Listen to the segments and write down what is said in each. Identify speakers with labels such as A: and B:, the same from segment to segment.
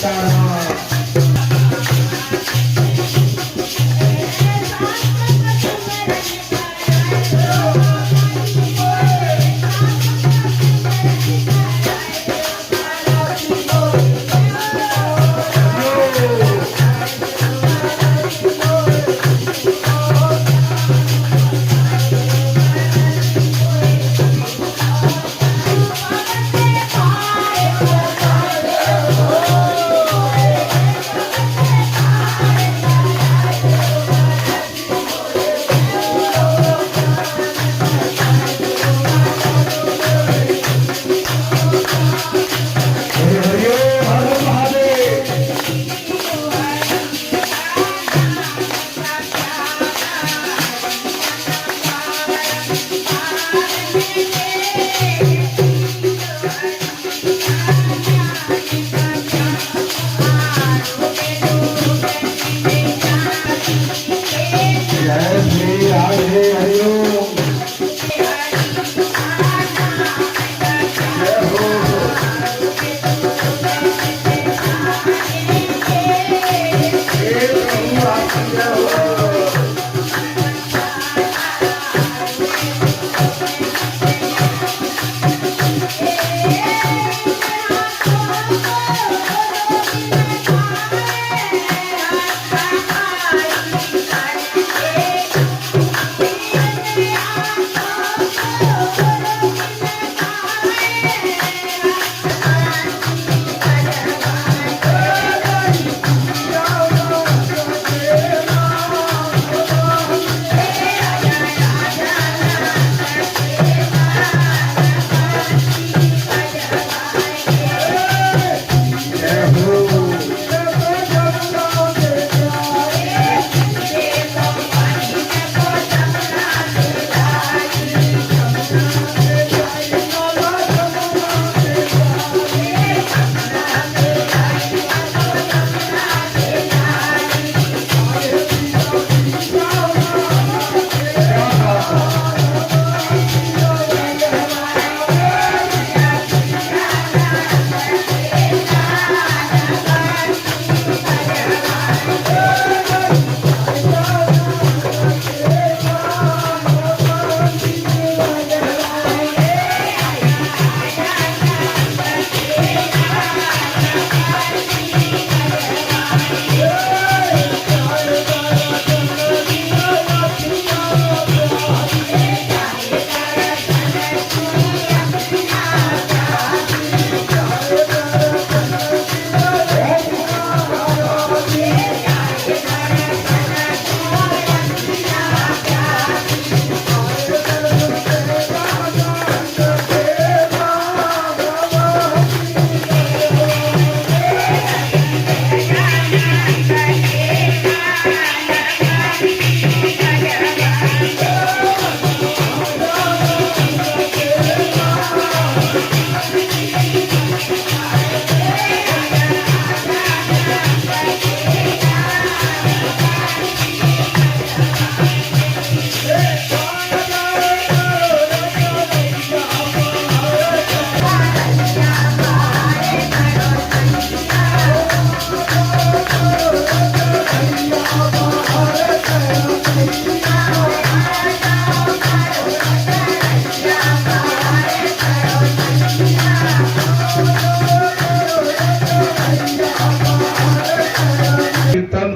A: सीताराम।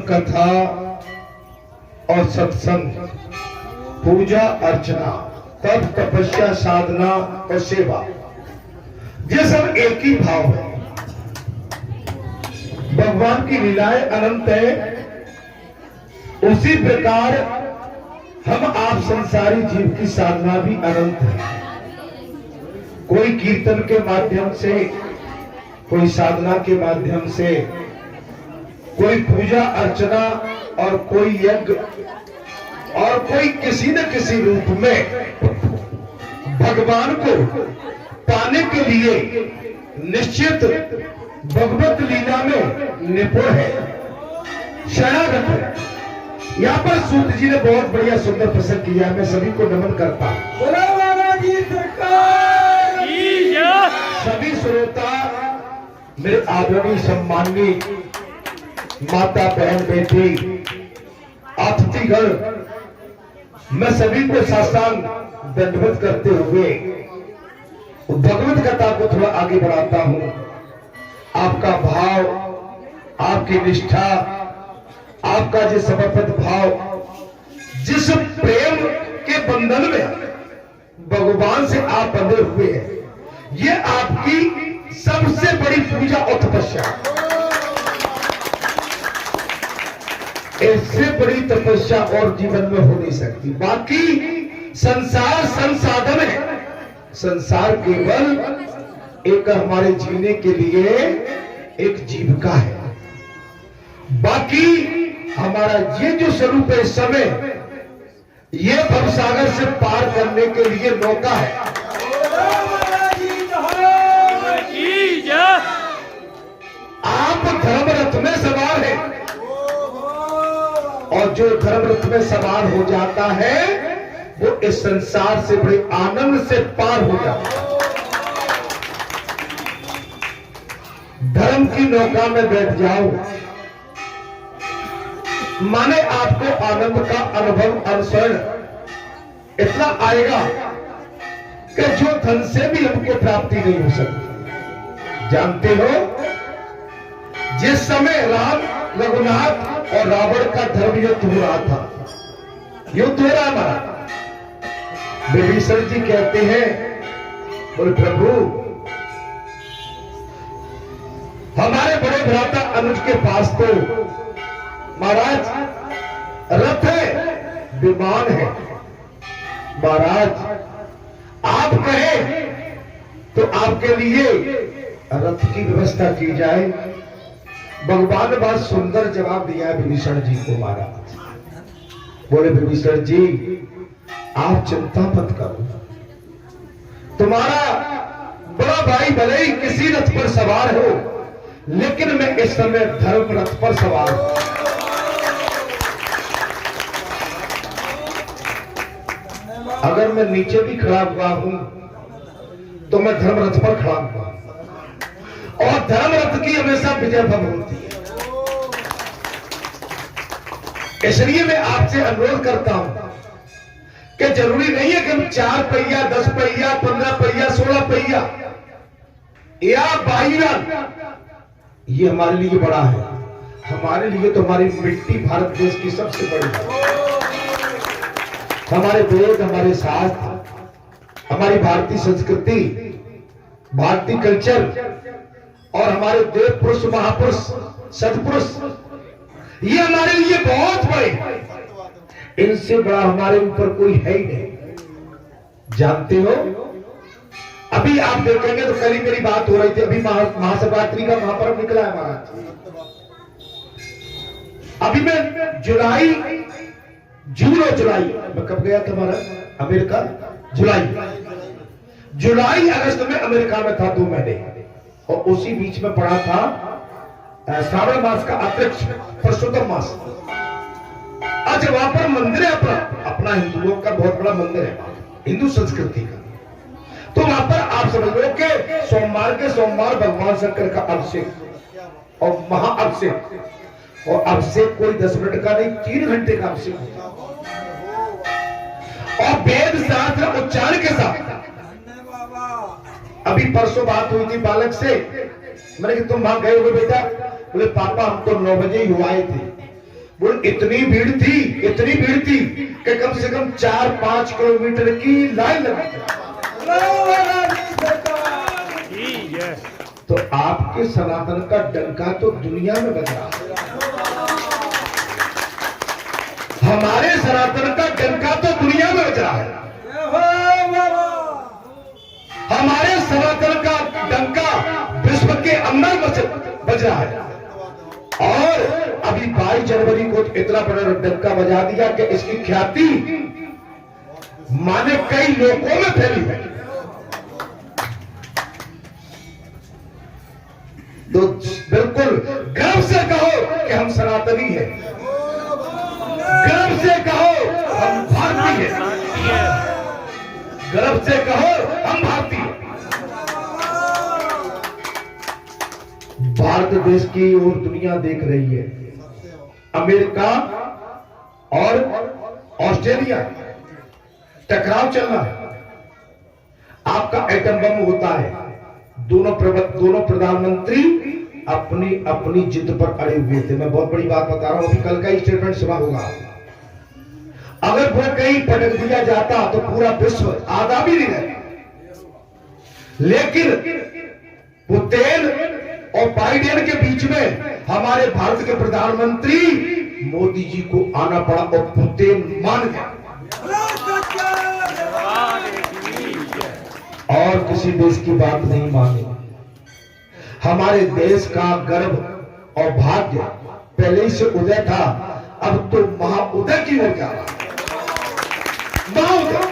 A: कथा और सत्संग, पूजा अर्चना, तप तपस्या, साधना और सेवा, ये सब एक ही भाव है। भगवान की लीलाएं अनंत है। उसी प्रकार हम आप संसारी जीव की साधना भी अनंत है। कोई कीर्तन के माध्यम से, कोई साधना के माध्यम से, कोई पूजा अर्चना और कोई यज्ञ और कोई किसी न किसी रूप में भगवान को पाने के लिए निश्चित भगवत लीला में निपुण है, शरणागत है। यहाँ पर सूत जी ने बहुत बढ़िया सुंदर प्रसंग किया। मैं सभी को नमन करता हूं। सभी श्रोता मेरे आदरणीय सम्माननीय माता बहन बेटी अतिथिगण, मैं सभी को साष्टांग दंडवत करते हुए भगवत कथा को थोड़ा आगे बढ़ाता हूं। आपका भाव, आपकी निष्ठा, आपका जो समर्पित भाव, जिस प्रेम के बंधन में भगवान से आप बंधे हुए हैं, ये आपकी सबसे बड़ी पूजा और तपस्या। इससे बड़ी तपस्या और जीवन में हो नहीं सकती। बाकी संसार संसाधन है, संसार केवल एक हमारे जीने के लिए एक जीविका है। बाकी हमारा ये जो स्वरूप है, इस समय ये भवसागर से पार करने के लिए मौका है। आप धर्म रथ में सवार हैं, और जो धर्म रथ में सवार हो जाता है वो इस संसार से बड़े आनंद से पार हो जाता है। धर्म की नौका में बैठ जाओ, माने आपको आनंद का अनुभव अनुसरण इतना आएगा कि जो धन से भी हमको प्राप्ति नहीं हो सकती। जानते हो, जिस समय राम, रघुनाथ और रावण का धर्म युद्ध हो रहा था, युद्ध हो रहा था, विभीषण जी कहते हैं, बोले प्रभु, हमारे बड़े भ्राता अनुज के पास तो महाराज रथ है, विमान है। महाराज आप कहें तो आपके लिए रथ की व्यवस्था की जाए। भगवान ने बहुत सुंदर जवाब दिया है विभीषण जी को। महाराज बोले, विभीषण जी आप चिंता मत करो, तुम्हारा बड़ा भाई भले ही किसी रथ पर सवार हो, लेकिन मैं इस समय धर्म रथ पर सवार हूं। अगर मैं नीचे भी खड़ा हुआ हूं तो मैं धर्म रथ पर खड़ा हुआ, और धर्म रथ की हमेशा विजय भव होती है। इसलिए मैं आपसे अनुरोध करता हूं कि जरूरी नहीं है कि हम 4 पहिया, 10 पहिया, 15 पहिया, 16 पहिया या 22, ये हमारे लिए बड़ा है। हमारे लिए तो हमारी मिट्टी भारत देश की सबसे बड़ी है। हमारे वेद, हमारे शास्त्र, हमारी भारतीय संस्कृति, भारतीय कल्चर और हमारे देव पुरुष, महापुरुष, सत्पुरुष, ये हमारे लिए बहुत बड़े। इनसे बड़ा हमारे ऊपर कोई है ही नहीं। जानते हो, अभी आप देखेंगे तो कल ही मेरी बात हो रही थी, अभी महाशिवरात्रि का महापर्व निकला है महाराज। अभी मैं जून और जुलाई, मैं कब गया था महाराज? अमेरिका। जुलाई अगस्त में अमेरिका में था 2 महीने, और उसी बीच में पड़ा था श्रावण मास का अतिरिक्त पुरुषोत्तम मास। अच्छा, वहां पर मंदिर है अपना हिंदुओं का बहुत बड़ा मंदिर है, हिंदू संस्कृति का। तो वहां पर आप समझ लो कि सोमवार के सोमवार भगवान शंकर का अभिषेक और महाअभिषेक, और अभिषेक कोई 10 मिनट का नहीं, 3 घंटे का अभिषेक होता, और वेद शास्त्र उच्चारण के साथ। अभी परसों बात हुई थी बालक से, मैंने कि तुम वहां गए हो बेटा? बोले पापा हम तो 9 बजे ही हुए थे। बोले इतनी भीड़ थी कि कम से कम 4-5 किलोमीटर की लाइन लगी। तो आपके सनातन का डंका तो दुनिया में बज रहा है। हमारे सनातन का डंका तो दुनिया में बज रहा है। हमारे सनातन का डंका विश्व के अंदर बज रहा है। और अभी 22 जनवरी को इतना बड़ा डंका बजा दिया कि इसकी ख्याति माने कई लोगों में फैली है। तो बिल्कुल गर्व से कहो कि हम सनातनी हैं, गर्व से कहो हम भारतीय हैं, गर्व से कहो हम भारतीय। भारत देश की और दुनिया देख रही है। अमेरिका और ऑस्ट्रेलिया टकराव चल रहा है। आपका एटम बम होता है। दोनों प्रधानमंत्री अपनी अपनी जिद पर अड़े हुए थे। मैं बहुत बड़ी बात बता रहा हूं, अभी कल का स्टेटमेंट सुना होगा। अगर वो कहीं पटक दिया जाता तो पूरा विश्व आधा भी नहीं रहता। लेकिन पुतिन और बाइडेन के बीच में हमारे भारत के प्रधानमंत्री मोदी जी को आना पड़ा और पुतिन मान गया। और किसी देश की बात नहीं मानी। हमारे देश का गर्व और भाग्य पहले ही से उदय था, अब तो महाउदय की ओर जा रहा है। महाउदय।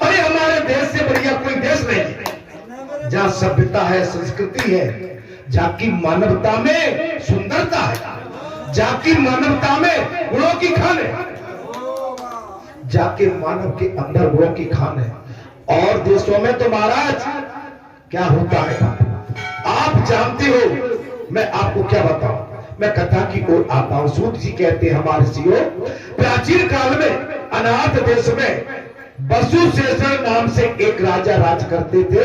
A: अरे हमारे देश से बढ़िया कोई देश नहीं, जहां सभ्यता है, संस्कृति है, जहां की मानवता में सुंदरता है, जहां की मानवता में गुणों की खान है, जाके मानव के अंदर गुणों की खान है। और देशों में तो महाराज क्या होता है आप जानते हो। मैं आपको क्या बताऊं, मैं कथा की ओर आता हूं। सूत जी कहते हैं हमारे सीओ, प्राचीन काल में अनाथ देश में वसुशेषण नाम से एक राजा राज करते थे।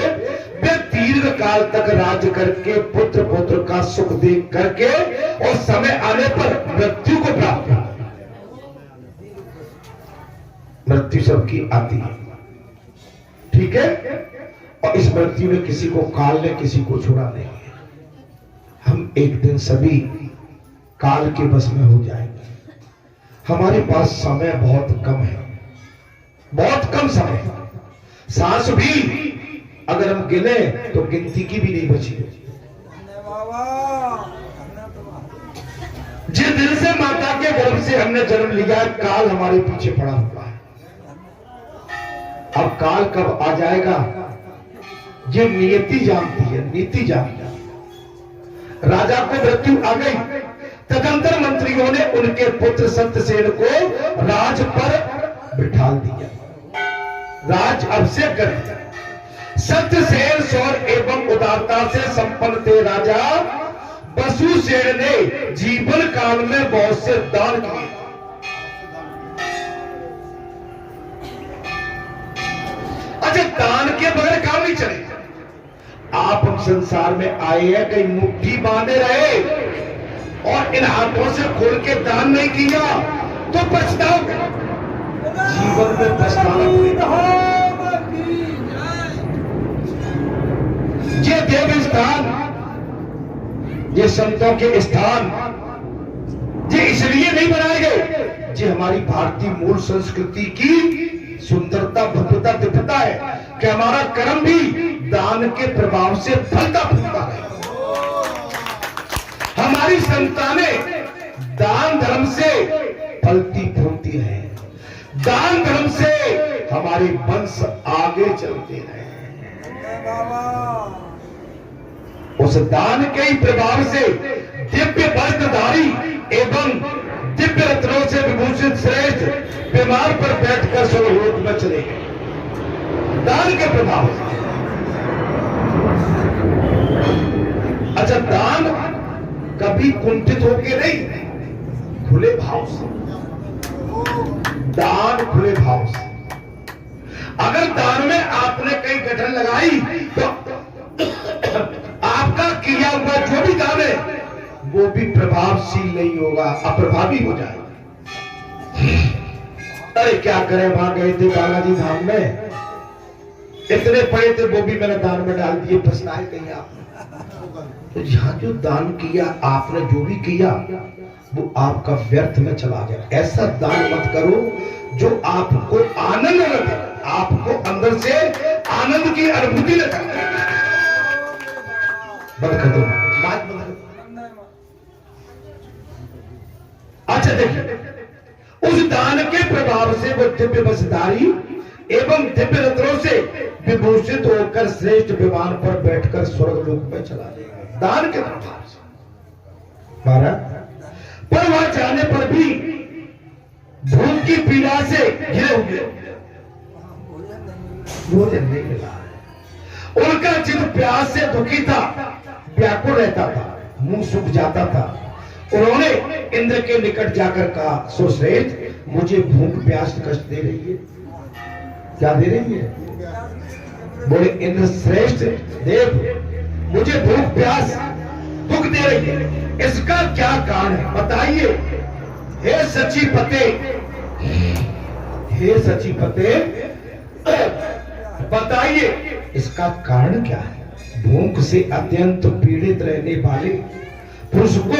A: वे दीर्घ काल तक राज करके पुत्र पुत्र का सुख देख करके और समय आने पर मृत्यु को प्राप्त हुआ। मृत्यु सबकी आती है, ठीक है, और इस मृत्यु ने किसी को काल ने किसी को छोड़ा नहीं है। हम एक दिन सभी काल के बस में हो जाएंगे। हमारे पास समय बहुत कम है, बहुत कम समय। सांस भी अगर हम गिने तो गिनती की भी नहीं बची। जिस दिन से माता के गर्भ से हमने जन्म लिया, काल हमारे पीछे पड़ा हुआ है। अब काल कब आ जाएगा ये नियति जानती है, नीति जानती है। राजा को मृत्यु आ गई, तदंतर मंत्रियों ने उनके पुत्र सत्यसेन को राज पर बिठा दिया, राज अभिषेक कर दिया। सत्यसेन शौर एवं उदारता से संपन्न थे राजा वसुसेन ने जीवन काल में बहुत से दान किए। अच्छा, दान के बगैर काम नहीं चले। आप हम संसार में आए हैं, कहीं मुट्ठी बांधे रहे और इन हाथों से खोल के दान नहीं किया तो पछताओगे। जीवन में पछताना। ये देव स्थान, ये संतों के स्थान, ये इसलिए नहीं बनाए गए, ये हमारी भारतीय मूल संस्कृति की सुंदरता, भव्यता, दिव्यता है कि हमारा कर्म भी दान के प्रभाव से फलता फूलता है। हमारी संतानें दान धर्म से फलती फूलती है, दान धर्म से हमारे वंश आगे चलते हैं। उस दान के ही प्रभाव से दिव्य वस्त्रधारी एवं दिव्य रत्नों से विभूषित श्रेष्ठ बीमार पर बैठकर स्वर्गलोक में चले गए, दान के प्रभाव से। अच्छा, दान कभी कुंठित होके नहीं, खुले भाव से दान, खुले भाव से। अगर दान में आपने कहीं गठन लगाई तो आपका किया हुआ जो भी दान है वो भी प्रभावशील नहीं होगा, अप्रभावी हो जाएगा। अरे क्या करें, वहां गए थे बालाजी धाम में, इतने पड़े थे वो भी मैंने दान में डाल दिए। पछताए कहीं आपने? तो यहां जो दान किया आपने, जो भी किया वो आपका व्यर्थ में चला गया। ऐसा दान मत करो जो आपको आनंद न दे, आपको अंदर से आनंद की अनुभूति न करे। बंद कर दो, बात बंद कर दो। अच्छा देखिए, उस दान के प्रभाव से वो दिव्य वस्त्रधारी एवं दिव्य रत्नों से विभूषित होकर श्रेष्ठ विमान पर बैठकर स्वर्गलोक में चला गया, दान के प्रभाव से। महाराज, पर वहां जाने पर भी भूख की पीड़ा से घिरे हुए, भोजन नहीं मिला। उनका चित्त प्यास से दुखी था, व्याकुल रहता था, मुंह सूख जाता था। उन्होंने इंद्र के निकट जाकर कहा, सो श्रेष्ठ मुझे भूख प्यास कष्ट दे रही है। क्या दे रही है? बोले इंद्र श्रेष्ठ देव, मुझे भूख प्यास दुख दे रही है, इसका क्या कारण है बताइए। हे सचीपते, हे सचीपते बताइए इसका कारण क्या है। भूख से अत्यंत पीड़ित रहने वाले पुरुष को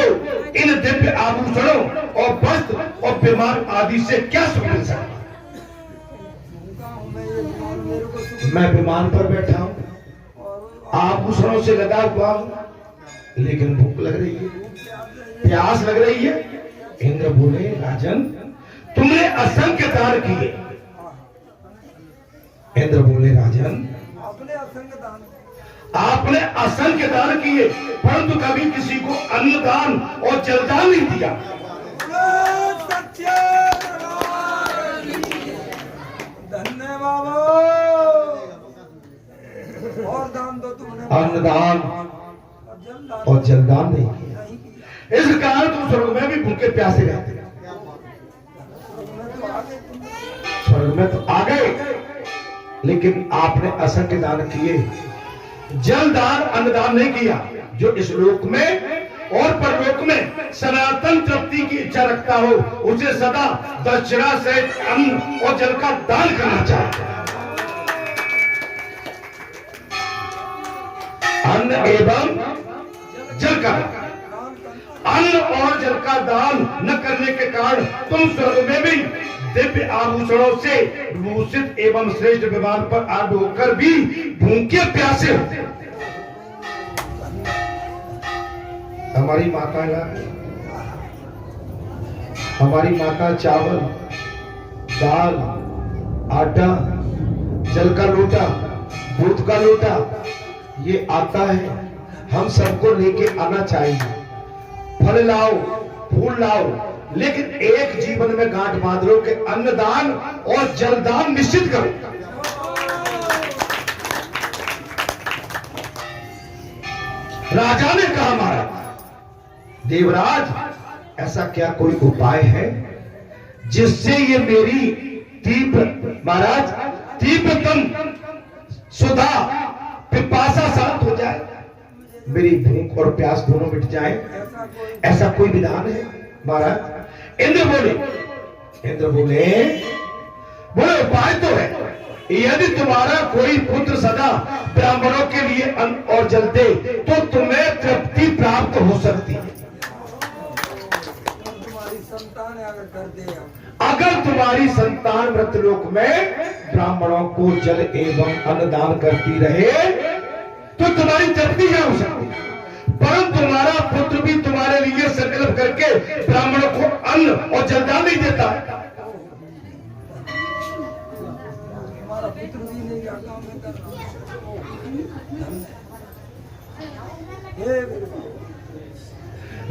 A: इन दिव्य आभूषणों और वस्त्र और विमान आदि से क्या सुख मिल सकता है? मैं विमान पर बैठा हूं, आभूषणों से लगा हुआ हूं, लेकिन भूख लग रही है, प्यास लग रही है। इंद्र बोले, राजन तुमने असंख्य दान किए। इंद्र बोले, राजन आपने असंख्य दान किए, परंतु कभी किसी को अन्न दान और जलदान नहीं दिया।
B: धन्यवाद। और दान दो तुमने,
A: अन्नदान और जलदान नहीं किया। इस कारण तुम स्वर्ग में भी भूखे प्यासे रहते। स्वर्ग में तो आ गए, लेकिन आपने असंख्य दान किए, जलदान अन्नदान नहीं किया। जो इस लोक में और परलोक में सनातन तृप्ति की इच्छा रखता हो, उसे सदा दक्षिणा से अन्न और जल का दान करना चाहिए। अन्न एवं जल का, अन्न और जल का दान न करने के कारण तुम स्वर्ग में भी दिव्य आभूषणों से विभूषित एवं श्रेष्ठ विमान पर आरूढ़ होकर भी भूखे प्यासे होते। हमारी माता हमारी माता चावल, दाल, आटा, जल का लोटा, दूध का लोटा ये आता है, हम सबको लेके आना चाहिए। फल लाओ, फूल लाओ, लेकिन एक जीवन में गांठ बांध लो कि अन्नदान और जलदान निश्चित करो। राजा ने कहा, महाराज देवराज ऐसा क्या कोई उपाय है जिससे ये मेरी तीव्र, महाराज तीव्रतम सुधा पिपासा शांत हो जाए, मेरी भूख और प्यास दोनों मिट जाए? ऐसा कोई विधान है महाराज? इंद्र बोले उपाय तो है। यदि तुम्हारा कोई पुत्र सदा ब्राह्मणों के लिए अन्न और जल दे तो तुम्हें तृप्ति प्राप्त हो सकती है। अगर तुम्हारी संतान मृतलोक में ब्राह्मणों को जल एवं अन्नदान करती रहे तो तुम्हारी तृप्ति क्या हो सकती है। परंतु तुम्हारा पुत्र भी तुम्हारे लिए संकल्प करके ब्राह्मणों को अन्न और जलदान नहीं देता। हमारा पुत्र भी नहीं काम में कर रहा,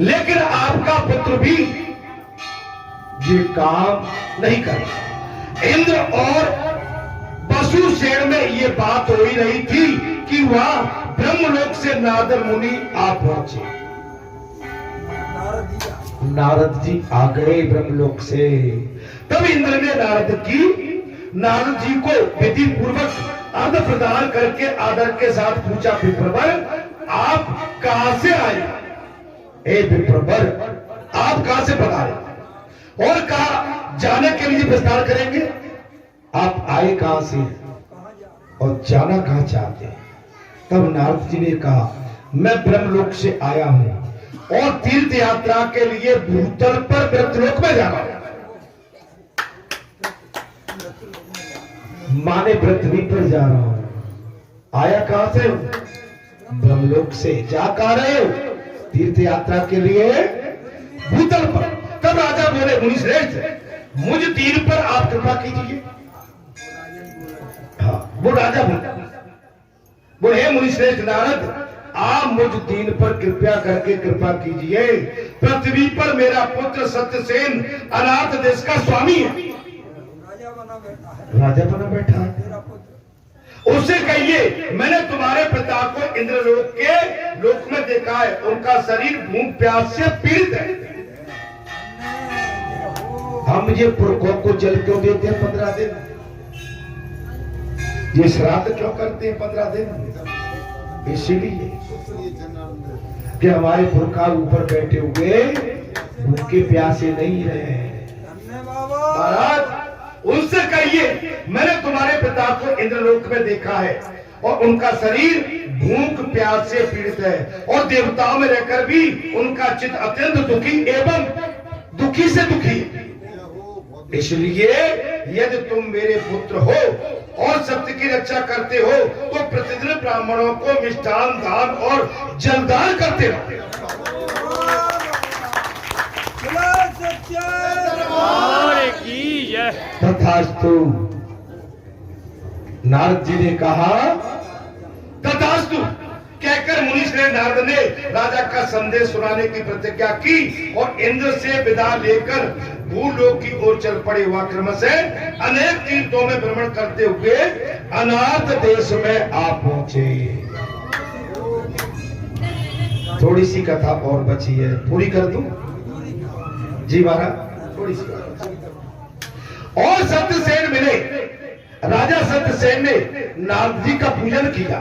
A: लेकिन आपका पुत्र भी ये काम नहीं कर। इंद्र और पशु सेन में ये बात हो ही रही थी कि वह ब्रह्मलोक से नारद मुनि आ पहुंचे। नारद जी आ गए ब्रह्मलोक से। तब इंद्र ने नारद जी को विधि पूर्वक अर्घ प्रदान करके आदर के साथ पूछा, विप्रवर आप कहां से आए? हे विप्रवर आप कहां से पधारे? और कहा जाने के लिए विस्तार करेंगे। आप आए कहां से और जाना कहां चाहते हैं? तब नारद जी ने कहा, मैं ब्रह्मलोक से आया हूं और तीर्थ यात्रा के लिए भूतल पर मृतलोक में जा रहा हूं। माने पृथ्वी पर जा रहा हूं। आया कहां से? ब्रह्मलोक से। जा कहां रहे हो? तीर्थ यात्रा के लिए भूतल पर। तब राजा बोले, मुनि श्रेष्ठ मुझ तीर पर आप कृपा कीजिए। हाँ, वो राजा बोले, हे मुनि श्रेष्ठ नारद आप मुझ दीन पर कृपया करके कृपा कीजिए। पृथ्वी पर मेरा पुत्र सत्यसेन अनाथ देश का स्वामी है, राजा बना बैठा है। उसे कहिए मैंने तुम्हारे पिता को इंद्रलोक के लोक में देखा है, उनका शरीर भूख प्यास से पीड़ित है। हम ये प्रकोप को जल क्यों देते हैं 15 दिन? ये श्राद्ध क्यों करते हैं 15 दिन? इसीलिए कि हमारे पुरखा ऊपर बैठे हुए भूखे प्यासे नहीं रहे। महाराज उनसे कहिए मैंने तुम्हारे पिता को इंद्रलोक में देखा है और उनका शरीर भूख प्यास से पीड़ित है और देवताओं में रहकर भी उनका चित्त अत्यंत दुखी एवं दुखी से दुखी। इसलिए यदि तुम मेरे पुत्र हो और सत्य की रक्षा करते हो तो प्रतिदिन ब्राह्मणों को मिष्ठान दान और जलदान करते रहो। तथास्तु। नारद जी ने कहा तथास्तु कहकर मुनीश्रेष्ठ नारद ने राजा का संदेश सुनाने की प्रतिज्ञा की और इंद्र से विदा लेकर भूलोक की ओर चल पड़े। वह क्रम से अनेक तीर्थों में भ्रमण करते हुए अनाथ देश में आ पहुंचे। थोड़ी सी कथा और बची है, पूरी कर दूं? जी महाराज थोड़ी सी और सत्यसेन मिले। राजा सत्यसेन ने नारद जी का पूजन किया।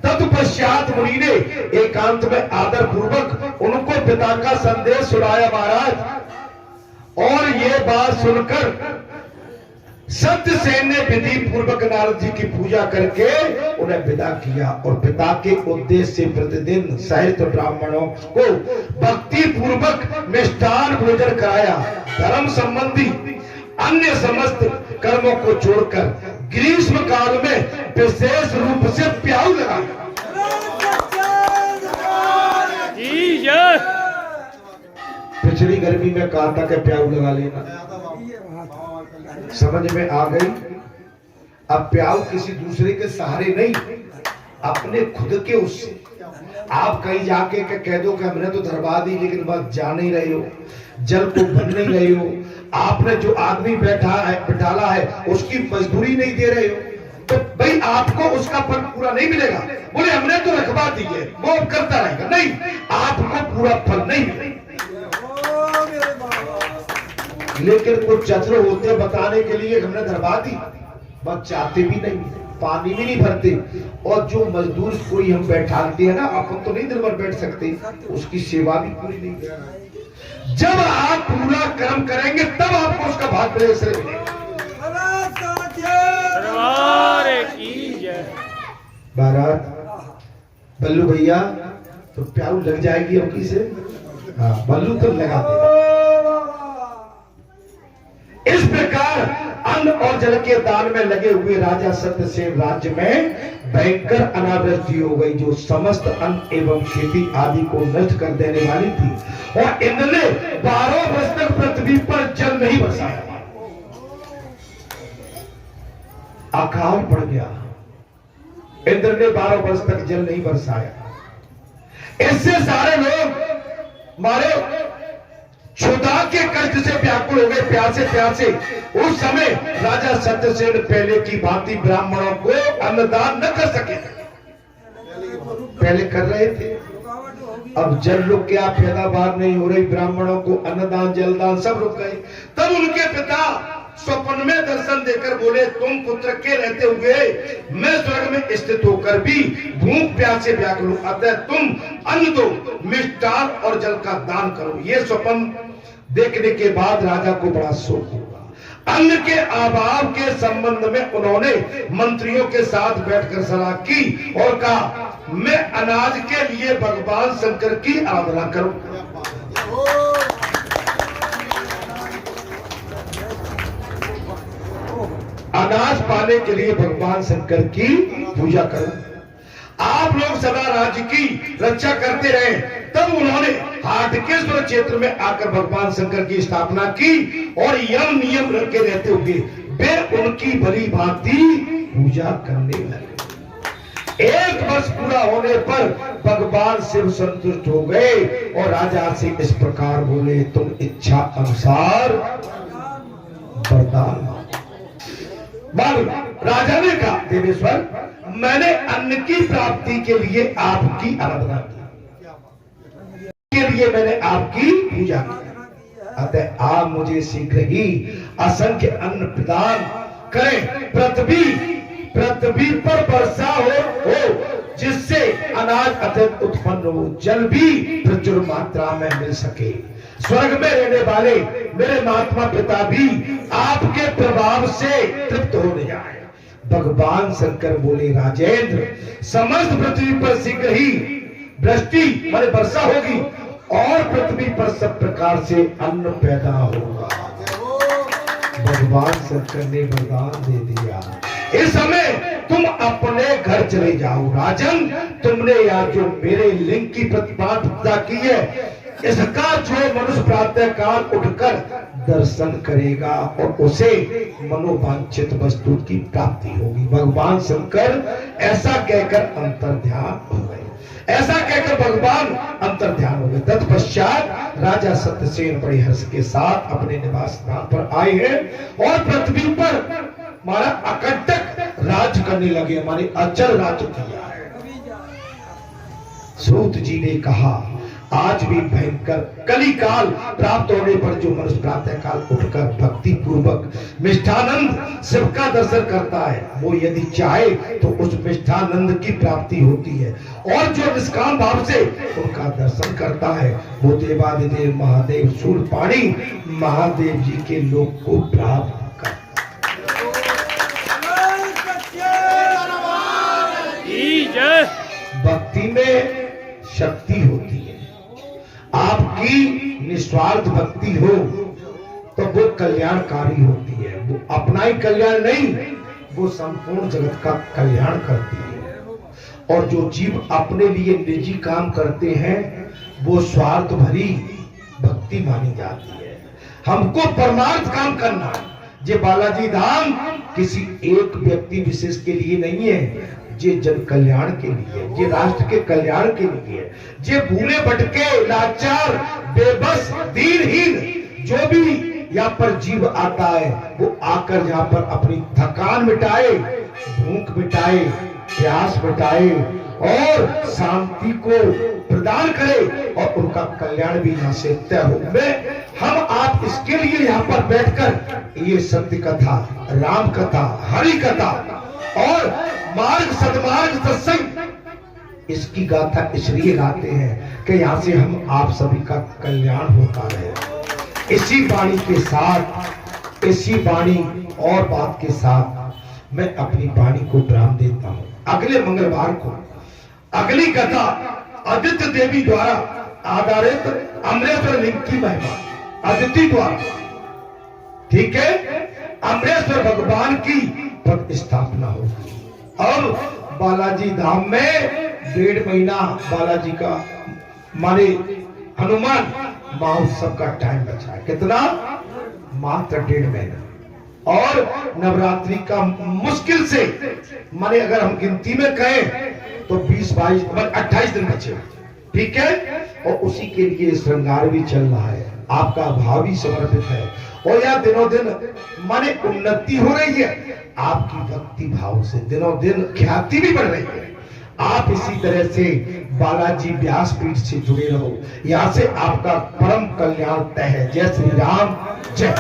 A: तत्पश्चात मुनि ने एकांत में आदर पूर्वक उनको पिता का संदेश सुनाया। महाराज और ये बात सुनकर सत्यसेन ने विधि पूर्वक नारद जी की पूजा करके उन्हें विदा किया और पिता के उद्देश्य से प्रतिदिन सहस्त्र ब्राह्मणों को भक्ति पूर्वक मिष्ठान भोजन कराया। धर्म संबंधी अन्य समस्त कर्मों को छोड़कर ग्रीष्म काल में विशेष रूप से प्याऊ लगाया। पिछली गर्मी में कहा था कि प्याऊ लगा लेना, समझ में आ गई। अब प्याऊ किसी दूसरे के सहारे नहीं, अपने खुद के उससे। आप कहीं जाके कह दो कि हमने तो धरवा दी लेकिन बस जा नहीं रहे हो, जल को भर नहीं रहे हो, आपने जो आदमी बैठाला है उसकी मजदूरी नहीं दे रहे हो, तो भाई आपको उसका फल पूरा नहीं मिलेगा। बोले हमने तो रखवा दी है, वो अब करता रहेगा। नहीं, आपको पूरा फल नहीं मिलेगा। लेकिन कुछ चतुर होते हैं बताने के लिए हमने धरवा दी, बस चाहते भी नहीं, पानी भी नहीं भरते। और जो मजदूर कोई हम बैठाते हैं ना, अपन तो नहीं दिन भर बैठ सकते, उसकी सेवा भी पूरी नहीं। जब आप पूरा कर्म करेंगे तब आपको उसका भाग मिलेगा। बारात बल्लू भैया तो प्याऊ लग जाएगी अब किसे? हाँ बल्लू तो लगा देगा। इस प्रकार अन्न और जल के दान में लगे हुए राजा सत्यसेन राज्य में भयंकर अनावृष्टि हो गई, जो समस्त अन्न एवं खेती आदि को नष्ट कर देने वाली थी। और इंद्र ने 12 वर्ष तक पृथ्वी पर जल नहीं बरसाया। अकाल पड़ गया, इंद्र ने 12 वर्ष तक जल नहीं बरसाया। इससे सारे लोग मारे क्षुधा के कष्ट से व्याकुल हो गए, प्यासे प्यासे। उस समय राजा सत्यसेन पहले की भांति ब्राह्मणों को अन्नदान न कर सके। पहले कर रहे थे, अब जल रुक गया, पैदावार नहीं हो रही, ब्राह्मणों को अन्नदान जलदान सब रुक गए। तब उनके पिता स्वप्न में दर्शन देकर बोले, तुम पुत्र के रहते हुए मैं स्वर्ग में स्थित होकर भी भूख प्यास से व्याकुल हूं, अतः तुम अन्न दो, मिष्ठान और जल का दान करो। ये स्वप्न देखने के बाद राजा को बड़ा शोक हुआ। अन्न के अभाव के संबंध में उन्होंने मंत्रियों के साथ बैठकर सलाह की और कहा, मैं अनाज के लिए भगवान शंकर की आराधना करूं। अनाज पाने के लिए भगवान शंकर की पूजा करो। आप लोग सदा राज्य की रक्षा करते रहे। तब उन्होंने हाटकेश्वर क्षेत्र में आकर भगवान शंकर की स्थापना की और यम नियम रख के रहते हुए वे उनकी भली भांति पूजा करने लगे। 1 वर्ष पूरा होने पर भगवान शिव संतुष्ट हो गए और राजा से इस प्रकार बोले, तुम इच्छा अनुसार वरदान मांगो। राजा ने कहा देवेश्वर मैंने अन्न की प्राप्ति के लिए आपकी आराधना की, के लिए मैंने आपकी पूजा की, अतः आप मुझे शीघ्र ही असंख्य अन्न प्रदान करें, पृथ्वी पर वर्षा हो जिससे अनाज अत्यंत उत्पन्न हो, जल भी प्रचुर मात्रा में मिल सके, स्वर्ग में रहने वाले मेरे महात्मा पिता भी आपके प्रभाव से तृप्त हो जाए। भगवान शंकर बोले राजेंद्र समस्त पृथ्वी पर शीघ्र ही वृष्टि माने वर्षा होगी और पृथ्वी पर सब प्रकार से अन्न पैदा होगा। भगवान शंकर ने वरदान दे दिया, इस समय तुम अपने घर चले जाओ। राजन तुमने यहाँ जो मेरे लिंग की प्रतिष्ठा की है, इसका जो मनुष्य प्रातः काल उठकर दर्शन करेगा और उसे मनोवांछित वस्तु की प्राप्ति होगी। भगवान शंकर ऐसा कहकर अंतर्ध्यान हो गए, ऐसा कहकर भगवान अंतर्ध्यान हो गए। तत्पश्चात राजा सत्यसेन बड़े हर्ष के साथ अपने निवास स्थान पर आए हैं और पृथ्वी पर हमारा अकंटक राज करने लगे, हमारे अचल राज किया है। सूत जी ने कहा आज भी भयंकर कली काल प्राप्त होने पर जो मनुष्य प्रातः काल उठकर भक्ति पूर्वक मिष्ठानंद शिव का दर्शन करता है, वो यदि चाहे तो उस मिष्ठानंद की प्राप्ति होती है, और जो निष्काम भाव से उनका दर्शन करता है वो देवादिदेव महादेव शूलपाणी महादेव जी के लोक को प्राप्त भक्ति में शक्ति होती है। आपकी निस्वार्थ भक्ति हो तो वो कल्याणकारी होती है, वो अपना ही कल्याण नहीं, वो संपूर्ण जगत का कल्याण करती है। और जो जीव अपने लिए निजी काम करते हैं वो स्वार्थ भरी भक्ति मानी जाती है। हमको परमार्थ काम करना है। ये बालाजी धाम किसी एक व्यक्ति विशेष के लिए नहीं है, ये जन कल्याण के लिए, ये राष्ट्र के कल्याण के लिए, ये भूले भटके लाचार बेबस दीनहीन जो भी यहाँ पर जीव आता है वो आकर यहाँ पर अपनी थकान मिटाए, भूख मिटाए, प्यास मिटाए और शांति को प्रदान करे और उनका कल्याण भी यहाँ से तय हो। हम आप इसके लिए यहाँ पर बैठकर ये सत्य कथा, राम कथा, हरि कथा और मार्ग सदमार्ग सत्संग इसकी गाथा इसलिए गाते हैं कि यहाँ से हम आप सभी का कल्याण होता रहे। इसी वाणी के साथ, इसी वाणी और बात के साथ मैं अपनी वाणी को विराम देता हूँ। अगले मंगलवार को अगली कथा आदित्य देवी द्वारा आधारित अमरेश्वर लिंग की महिमा अदिति द्वारा, ठीक है, अमरेश्वर भगवान की प्रतिष्ठापना होगी। अब बालाजी धाम में 1.5 महीना बालाजी का माने हनुमान महोत्सव का टाइम बचा है। कितना? मात्र 1.5 महीना। और नवरात्रि का मुश्किल से माने अगर हम गिनती में कहें तो 20-22 28 दिन बचे, ठीक है। और उसी के लिए श्रृंगार भी चल रहा है, आपका भाव भी समर्पित है और यह दिनों दिन माने उन्नति हो रही है। आपकी भक्ति भाव से दिनों दिन ख्याति भी बढ़ रही है। आप इसी तरह से बालाजी व्यासपीठ से जुड़े रहो, यहाँ से आपका परम कल्याण तय है। जय श्री राम, जय।